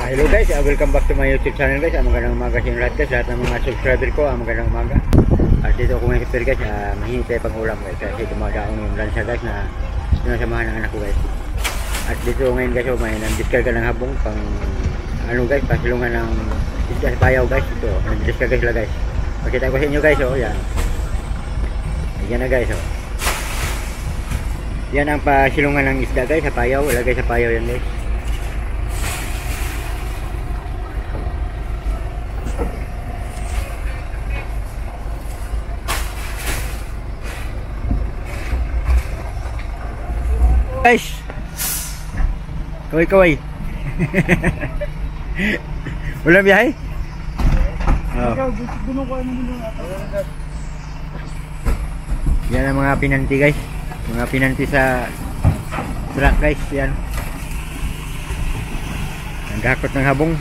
Hello guys, welcome back to my YouTube channel guys. Magandang umaga sa inyo lahat guys, lahat ng mga subscriber ko, magandang umaga. At dito ako ngayon guys, mahihintay pang ulam guys kasi dumadaong yung lansa guys na sinasamahan ng anak ko guys. At dito ngayon guys, may nang-discarga ng habong pang ano guys, pasilungan ng isda sa payaw guys. Ito, nag-discarga sila guys. Pakita ko sa inyo guys, yan. Yan na guys, yan ang pasilungan ng isda guys sa payaw, lagay sa payaw yan guys. Guys, kaway-kaway. Wala biyahe? Oh. Yan ang mga pinanti guys. Mga pinanti sa truck guys. Yan. Naghakot ng habong.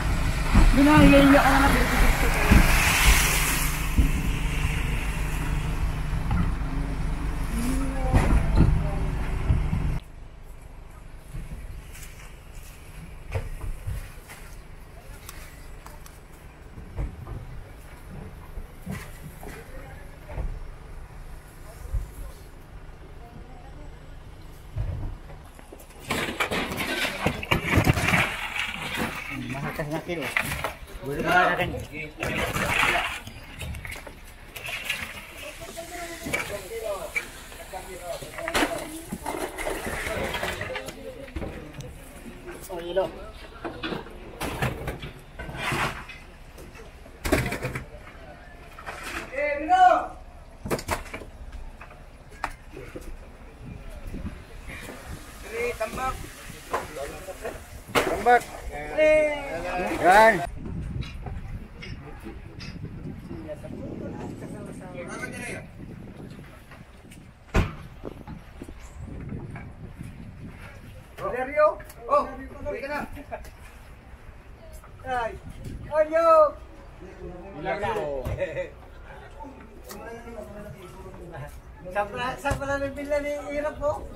Mahakas na kilo. Boleh mengatakan. Oh, kilo. Tambak. Tambak. Yan. Seryo? Oh, balik ka na. Ay, ayo. Ilang na. Sa pala ng bila ni hirap po.